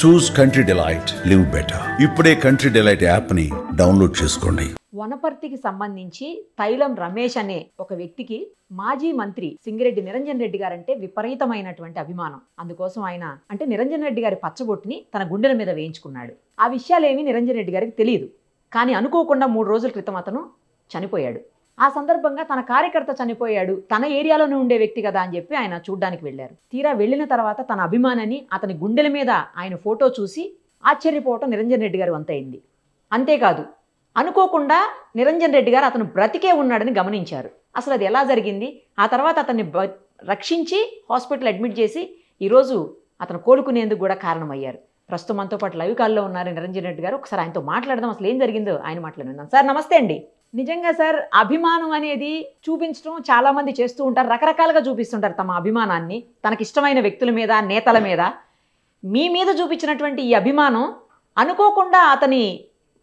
చూస్ country delight, live better. ఇప్పుడే country delight యాప్ని download చేసుకోండి. వనపర్తికి సంబంధించి తైలం రమేష్ అనే ఒక వ్యక్తికి మాజీ మంత్రి సింగిరెడ్డి నిరంజన్ రెడ్డి గారంటే విపరీతమైనటువంటి అభిమానం. అందుకోసం ఆయన అంటే నిరంజన్ రెడ్డి గారి పచ్చబొట్టుని తన గుండెల మీద వేయించుకున్నాడు. ఆ విషయాలేమీ నిరంజన్ రెడ్డి గారికి తెలియదు. కానీ అనుకోకుండా 3 రోజుల క్రితం అతను చనిపోయాడు. ఆ సందర్భంగా తన కార్యకర్త చనిపోయాడు, తన ఏరియాలోనే ఉండే వ్యక్తి కదా అని చెప్పి ఆయన చూడ్డానికి వెళ్ళారు. తీరా వెళ్ళిన తర్వాత తన అభిమానాన్ని అతని గుండెల మీద ఆయన ఫోటో చూసి ఆశ్చర్యపోవటం నిరంజన్ రెడ్డి గారు వంతైంది. అంతేకాదు, అనుకోకుండా నిరంజన్ రెడ్డి గారు అతను బ్రతికే ఉన్నాడని గమనించారు. అసలు అది ఎలా జరిగింది, ఆ తర్వాత అతన్ని రక్షించి హాస్పిటల్ అడ్మిట్ చేసి ఈరోజు అతను కోలుకునేందుకు కూడా కారణమయ్యారు. ప్రస్తుతం మనతో పాటు లైవ్ కాల్లో ఉన్నారు నిరంజన్ రెడ్డి గారు. ఒకసారి ఆయనతో మాట్లాడదాం, అసలు ఏం జరిగిందో ఆయన మాట్లాడుకుందాం. సార్ నమస్తే అండి. నిజంగా సార్, అభిమానం అనేది చూపించడం చాలామంది చేస్తూ ఉంటారు, రకరకాలుగా చూపిస్తుంటారు తమ అభిమానాన్ని తనకిష్టమైన వ్యక్తుల మీద, నేతల మీద. మీ మీద చూపించినటువంటి ఈ అభిమానం అనుకోకుండా అతని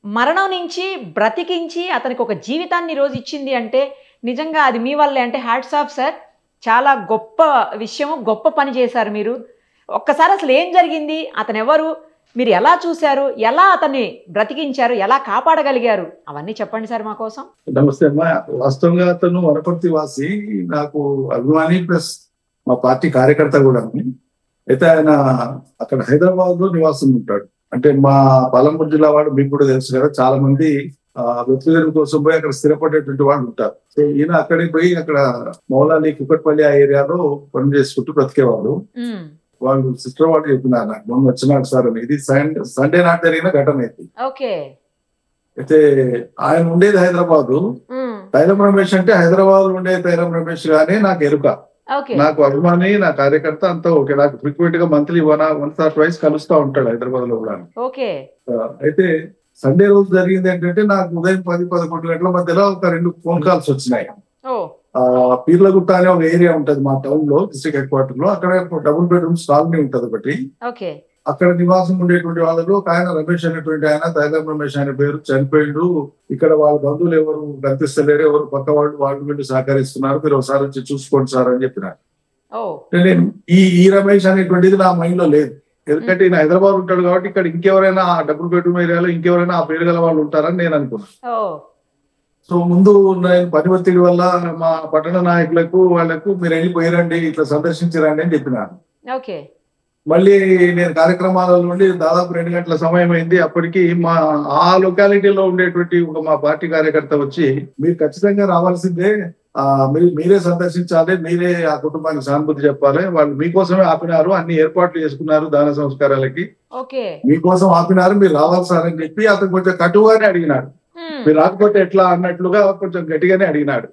మరణం నుంచి బ్రతికించి అతనికి ఒక జీవితాన్ని రోజు ఇచ్చింది అంటే నిజంగా అది మీ వల్లే. అంటే హ్యాట్స్ ఆఫ్ సార్, చాలా గొప్ప విషయము, గొప్ప పని చేశారు మీరు. ఒక్కసారి అసలు ఏం జరిగింది, అతను ఎవరు, మీరు ఎలా చూశారు, ఎలా అతన్ని బ్రతికించారు, ఎలా కాపాడగలిగారు, అవన్నీ చెప్పండి సార్ మా కోసం. నమస్తే అమ్మా. వాస్తవంగా అతను వనపర్తి వాసి, నాకు అభిమాని ప్లస్ మా పార్టీ కార్యకర్త కూడా. అయితే ఆయన అక్కడ హైదరాబాద్ లో నివాసం ఉంటాడు. అంటే మా పాలమూరు జిల్లా వాడు, మీకు కూడా తెలుసు కదా, చాలా మంది వ్యక్తిగతం కోసం పోయి అక్కడ స్థిరపడేటువంటి వాళ్ళు ఉంటారు. సో ఈయన అక్కడికి పోయి అక్కడ మౌలాలి, కుక్కట్పల్లి ఆ ఏరియాలో పని చేసుకుంటూ బ్రతికేవాడు. వాళ్ళు సిస్టర్ వాళ్ళు చెప్పినారు నాకు, మొన్న వచ్చినాడు సార్ అని. ఇది సండే నాడు జరిగిన ఘటన అయితే. అయితే ఆయన ఉండేది హైదరాబాద్. తైలం రమేష్ అంటే హైదరాబాద్ ఉండే తైలం రమేష్ గానే నాకు ఎరుక, నాకు అభిమాని, నా కార్యకర్త అంతా ఓకే. నాకు ఫ్రీక్వెంట్ గా మంత్లీ వన్స్ ఆర్ ట్వైస్ కలుస్తా ఉంటాడు హైదరాబాద్ లో కూడా. అయితే సండే రోజు జరిగింది ఏంటంటే, నాకు ఉదయం 10-11 గంటల మధ్యలో ఒక 2 ఫోన్ కాల్స్ వచ్చినాయి. పీర్లగుట్ట అనే ఒక ఏరియా ఉంటది మా టౌన్ లో, డిస్ట్రిక్ట్ హెడ్ క్వార్టర్ లో. అక్కడ డబుల్ బెడ్రూమ్స్ కాలనీ ఉంటది ఒకటి. అక్కడ నివాసం ఉండేటువంటి వాళ్ళలో ఒక ఆయన రమేష్ అనేటువంటి ఆయన, తైలం రమేష్ అనే పేరు, చనిపోయిండు. ఇక్కడ వాళ్ళ బంధువులు ఎవరు కనిపిస్తలేరు, ఎవరు పక్క వాళ్ళు వీళ్ళు సహకరిస్తున్నారు, మీరు ఒకసారి వచ్చి చూసుకోండి సార్ అని చెప్పినారు. నేను ఈ రమేష్ అనేటువంటిది నా మైండ్ లో లేదు. ఎందుకంటే ఈయన హైదరాబాద్ ఉంటాడు కాబట్టి ఇక్కడ ఇంకెవరైనా ఆ డబుల్ బెడ్రూమ్ ఏరియాలో ఇంకెవరైనా ఆ పేరు గల వాళ్ళు ఉంటారని నేను అనుకున్నాను. సో ముందు నేను పని ఒత్తిడి వల్ల మా పట్టణ నాయకులకు వాళ్ళకు మీరు వెళ్ళిపోయారండి, ఇట్లా సందర్శించరండి అని చెప్పినాను. మళ్ళీ నేను కార్యక్రమాల నుండి దాదాపు 2 గంటల సమయం అయింది. అప్పటికి ఆ లొకాలిటీలో ఉండేటువంటి ఒక మా పార్టీ కార్యకర్త వచ్చి, మీరు ఖచ్చితంగా రావాల్సిందే, మీరే సందర్శించాలి, మీరే ఆ కుటుంబానికి సానుభూతి చెప్పాలి, వాళ్ళు మీకోసమే ఆపినారు, అన్ని ఏర్పాట్లు చేసుకున్నారు దాన సంస్కారాలకి, మీకోసం ఆపినారు, మీరు రావాలి సార్ అని చెప్పి అతను కొంచెం కటుగానే అడిగినాడు. మీరు రాకపోతే ఎట్లా అన్నట్లుగా కొంచెం గట్టిగానే అడిగినాడు.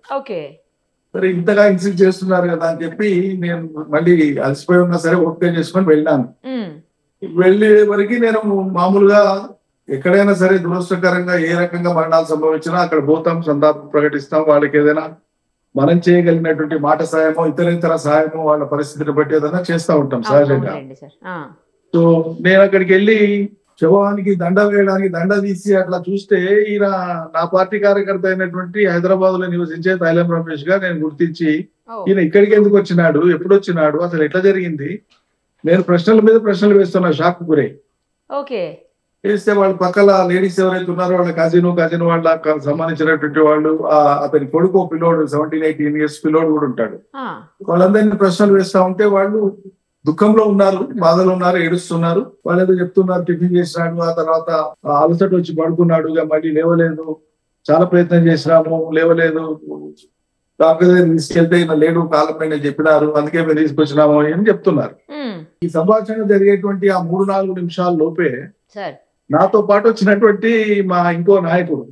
సరే ఇంతగా ఇన్సిస్ట్ చేస్తున్నారు కదా అని చెప్పి నేను మళ్ళీ అలసిపోయి ఉన్నా సరే ఓపిక చేసుకొని వెళ్ళాను. వెళ్ళే వరకు నేను మామూలుగా ఎక్కడైనా సరే దురదృష్టకరంగా ఏ రకంగా మరణాలు సంభవించినా అక్కడ పోతాం, సంతాపం ప్రకటిస్తాం, వాళ్ళకి ఏదైనా మనం చేయగలిగినటువంటి మాట సాయమో ఇతర సాయమో వాళ్ళ పరిస్థితిని బట్టి ఏదైనా చేస్తూ ఉంటాం సహజంగా. సో నేను అక్కడికి వెళ్ళి శవానికి దండ వేయడానికి దండ తీసి అట్లా చూస్తే, ఈయన నా పార్టీ కార్యకర్త అయినటువంటి హైదరాబాద్ లో నివసించే తైలం రమేష్ గా నేను గుర్తించి, ఈయన ఇక్కడికి ఎందుకు వచ్చినాడు, ఎప్పుడు వచ్చినాడు, అసలు ఎట్లా జరిగింది, నేను ప్రశ్నల మీద ప్రశ్నలు వేస్తున్నా. షాక్ గురై వేస్తే వాళ్ళ పక్కల లేడీస్ ఎవరైతే ఉన్నారో వాళ్ళ కజిన్ వాళ్ళ సంబంధించినటువంటి వాళ్ళు, అతని కొడుకు పిల్లోడు 17-18 years పిల్లోడు కూడా ఉంటాడు. వాళ్ళందరినీ ప్రశ్నలు వేస్తా ఉంటే వాళ్ళు దుఃఖంలో ఉన్నారు, బాధలో ఉన్నారు, ఏడుస్తున్నారు. వాళ్ళు ఏదో చెప్తున్నారు, టిఫిన్ చేసినాడు, ఆ తర్వాత అలసట వచ్చి పడుకున్నాడు, మళ్ళీ లేవలేదు, చాలా ప్రయత్నం చేసినాము, లేవలేదు, డాక్టర్ దగ్గర తీసుకెళ్తే ఈయన లేడు, కాలం పైన చెప్పినారు, అందుకే మేము తీసుకొచ్చినాము అని చెప్తున్నారు. ఈ సంభాషణ జరిగేటువంటి ఆ 3-4 నిమిషాల లోపే నాతో పాటు వచ్చినటువంటి మా ఇంకో నాయకుడు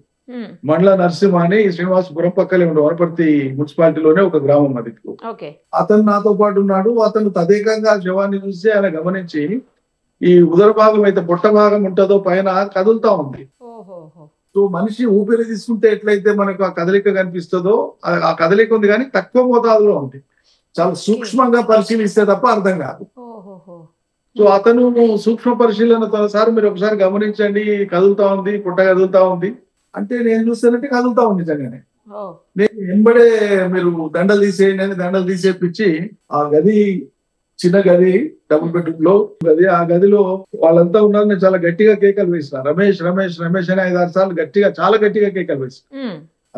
మండల నరసింహ అని, శ్రీనివాసపురం పక్కలే ఉండే వనపర్తి మున్సిపాలిటీలోనే ఒక గ్రామం అది. అతను నాతో పాటు ఉన్నాడు. అతను తదేకంగా శవాన్ని చూసి ఆయన గమనించి, ఈ ఉదర భాగం అయితే పొట్ట భాగం ఉంటుందో పైన కదులుతా ఉంది. సో మనిషి ఊపిరి తీసుకుంటే ఎట్లయితే మనకు ఆ కదలిక కనిపిస్తుందో ఆ కదలిక ఉంది, కానీ తక్కువ మోతాదులో ఉంది. చాలా సూక్ష్మంగా పరిశీలిస్తే తప్ప అర్థం కాదు. సో అతను సూక్ష్మ పరిశీలన, సార్ మీరు ఒకసారి గమనించండి, కదులుతా ఉంది, పుట్ట కదులుతా ఉంది అంటే నేను చూస్తానంటే కదులుతా ఉంది నిజంగానే. నేను వెంబడే మీరు దండలు తీసేయండి అని దండలు తీసేపించి ఆ గది చిన్న గది, డబుల్ బెడ్రూమ్ లో గది. ఆ గదిలో వాళ్ళంతా ఉన్నారు. నేను చాలా గట్టిగా కేకలు వేసిన, రమేష్ రమేష్ రమేష్ అని 5-6 సార్లు గట్టిగా, చాలా గట్టిగా కేకలు వేసిన.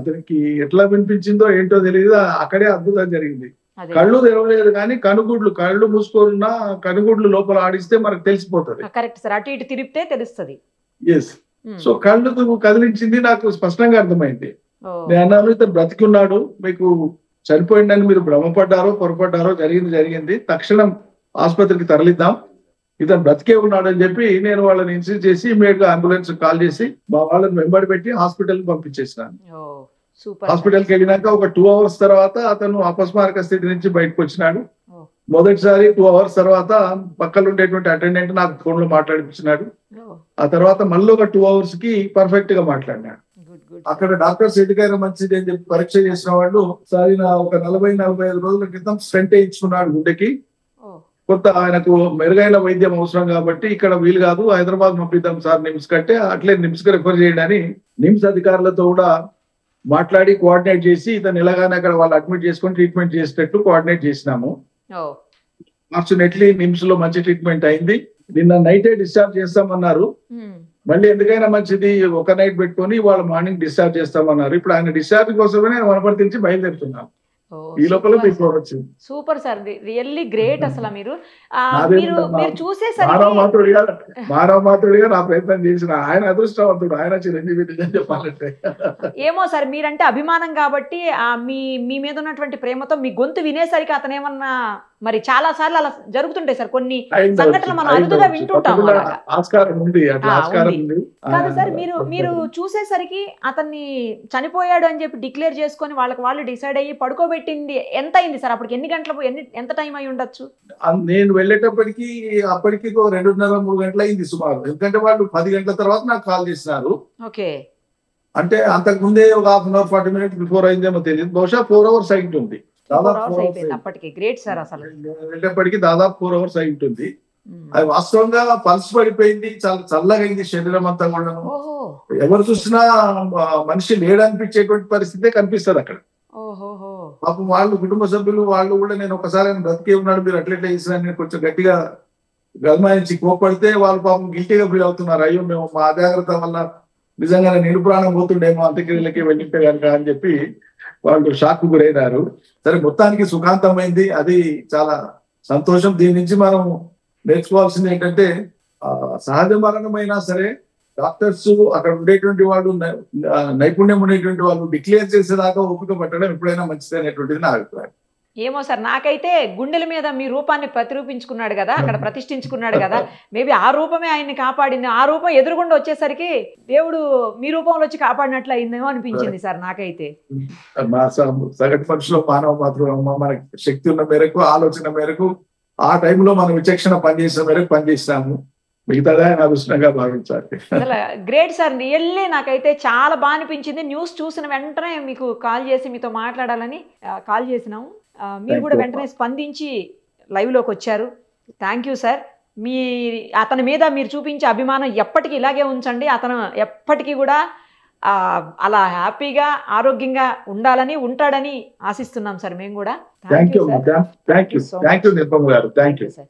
అతనికి ఎట్లా వినిపించిందో ఏంటో తెలియదు. అక్కడే అద్భుతం జరిగింది. కళ్ళు తెరవలేదు కానీ కళ్ళు మూసుకున్నా కనుగుడ్లు లోపల ఆడిస్తే మనకు తెలిసిపోతుంది. కరెక్ట్ సార్, అటు ఇటు తిరిగితే తెలుస్తుంది. ఎస్. సో కళ్ళు కదిలించింది, నాకు స్పష్టంగా అర్థమైంది. నేను అన్నాను, ఇతను బ్రతికున్నాడు, మీకు చనిపోయిందని మీరు భ్రమపడ్డారో పొరపడ్డారో జరిగింది, తక్షణం ఆసుపత్రికి తరలిద్దాం, ఇతను బ్రతికే ఉన్నాడు అని చెప్పి నేను వాళ్ళని ఇన్సిస్ట్ చేసి ఇమీడియట్ గా అంబులెన్స్ కాల్ చేసి మా వాళ్ళని వెంబడి పెట్టి హాస్పిటల్ కి పంపించేసినాను. హాస్పిటల్కి వెళ్ళినాక ఒక 2 hours తర్వాత అతను అపస్మారక స్థితి నుంచి బయటకు వచ్చినాడు. మొదటిసారి 2 hours తర్వాత పక్కన ఉండేటువంటి అటెండెంట్ నాకు ఫోన్ లో మాట్లాడిపించినాడు. ఆ తర్వాత మళ్ళీ ఒక 2 hours కి పర్ఫెక్ట్ గా మాట్లాడినాడు. అక్కడ డాక్టర్స్ ఎందుకైనా మంచిది అని చెప్పి పరీక్ష చేసిన వాళ్ళు సారిన ఒక 40-45 రోజుల క్రితం స్టెంట్ వేయించుకున్నాడు గుండెకి. కొంత ఆయనకు మెరుగైన వైద్యం అవసరం కాబట్టి ఇక్కడ వీలు కాదు, హైదరాబాద్ పంపిద్దాం సార్ నిమ్స్ కంటే, అట్లే నిమ్స్ కి రెఫర్ చేయడానికి నిమ్స్ అధికారులతో కూడా మాట్లాడి కోఆర్డినేట్ చేసి ఇతను ఎలాగానే అక్కడ వాళ్ళు అడ్మిట్ చేసుకొని ట్రీట్మెంట్ చేసేటట్టు కోఆర్డినేట్ చేసినాము. ఫార్చునేట్లీ నిమ్స్ లో మంచి ట్రీట్మెంట్ అయింది. నిన్న నైటే డిశ్చార్జ్ చేస్తామన్నారు. మళ్ళీ ఎందుకైనా మంచిది ఒక నైట్ పెట్టుకొని వాళ్ళు మార్నింగ్ డిశ్చార్జ్ చేస్తామన్నారు. ఇప్పుడు ఆయన డిశ్చార్జ్ కోసమే నేను వనపర్తి నుంచి బయలుదేరుతున్నాను. ఈ లోపల వచ్చింది. Super sir, really great. అసలు మీరు చూసేసరికి మానవ మాత్రుడిగా నా ప్రయత్నం చేసిన ఆయన అదృష్టవంతుడు, ఆయన చిరంజీవి అని చెప్పాలంటే. ఏమో సార్, మీరంటే అభిమానం కాబట్టి మీ మీద ఉన్నటువంటి ప్రేమతో మీ గొంతు వినేసరికి అతను ఏమన్నా మరి చాలా సార్లు అలా జరుగుతుంటాయి సార్, కొన్ని సంఘటనలు మనం అరుదుగా వింటుంటాం. కాదు సార్, మీరు చూసేసరికి అతన్ని చనిపోయాడు అని చెప్పి డిక్లేర్ చేసుకొని వాళ్ళు డిసైడ్ అయ్యి పడుకోబెట్టింది ఎంత అయింది సార్? అప్పటికి ఎన్ని గంటలకు ఎంత టైం అయి ఉండొచ్చు? నేను వెళ్ళేటప్పటికి అప్పటికి 2:30-3 గంటలు అయింది సుమారు. ఎందుకంటే వాళ్ళు 10 గంటల తర్వాత నాకు కాల్ చేసినారు. ఓకే, అంటే అంతకు ముందే ఒక 1/2 hour 40 minutes బిఫోర్ అయిందేమో తెలియదు. బహుశా 4 hours అయి ఉంటుంది. వెళ్ళేప్పటికి దాదాపు 4 hours అయి ఉంటుంది. అది వాస్తవంగా పల్స్ పడిపోయింది, చాలా చల్లగా అయింది శరీరం అంతా కూడా. ఎవరు చూసినా మనిషి లేడనిపించేటువంటి పరిస్థితే కనిపిస్తుంది అక్కడ. పాపం వాళ్ళు కుటుంబ సభ్యులు వాళ్ళు కూడా నేను ఒకసారి బ్రతికే ఉన్నాడు మీరు అట్లెట్లా చేసినా కొంచెం గట్టిగా గమనించి కోపడితే వాళ్ళు పాపం గిల్టీగా ఫీల్ అవుతున్నారు. అయ్యో మేము మా అజాగ్రత్త వల్ల నిజంగానే నిరుప్రాణం పోతుండేమో అంత్యక్రియలకి వెళ్ళింటే కనుక అని చెప్పి వాళ్ళు షాక్ గురైనారు. సరే, మొత్తానికి సుఖాంతమైంది, అది చాలా సంతోషం. దీని నుంచి మనం నేర్చుకోవాల్సింది ఏంటంటే సహజ మరణమైనా సరే డాక్టర్స్ అక్కడ ఉండేటువంటి వాళ్ళు నైపుణ్యం ఉండేటువంటి వాళ్ళు డిక్లేర్ చేసేదాకా ఓపిక పట్టడం ఎప్పుడైనా మంచిది అనేటువంటిది నా అభిప్రాయం. ఏమో సార్, నాకైతే గుండెల మీద మీ రూపాన్ని ప్రతిరూపించుకున్నాడు కదా, అక్కడ ప్రతిష్ఠించుకున్నాడు కదా, మేబీ ఆ రూపమే ఆయన్ని కాపాడింది. ఆ రూపం ఎదురుగుండా వచ్చేసరికి దేవుడు మీ రూపంలో వచ్చి కాపాడినట్లు అయిందేమో అనిపించింది సార్ నాకైతే. మా సగటు మనుషులో మానవ మాత్రం మనకి శక్తి ఉన్న మేరకు, ఆలోచన మేరకు, ఆ టైంలో మనం విచక్షణ పనిచేసిన మేరకు పనిచేస్తాము. మిగతాదా అదృష్టంగా భావించాలి. అసలు గ్రేట్ సార్, రియల్లీ నాకైతే చాలా బాగా అనిపించింది. న్యూస్ చూసిన వెంటనే మీకు కాల్ చేసి మీతో మాట్లాడాలని కాల్ చేసినాము. మీరు కూడా వెంటనే స్పందించి లైవ్లోకి వచ్చారు. Thank you sir. అతని మీద మీరు చూపించే అభిమానం ఎప్పటికీ ఇలాగే ఉంచండి. అతను ఎప్పటికీ కూడా అలా హ్యాపీగా ఆరోగ్యంగా ఉండాలని ఉంటాడని ఆశిస్తున్నాం సార్ మేము కూడా. థ్యాంక్ యూ నిర్మల్ గారు. Thank you sir.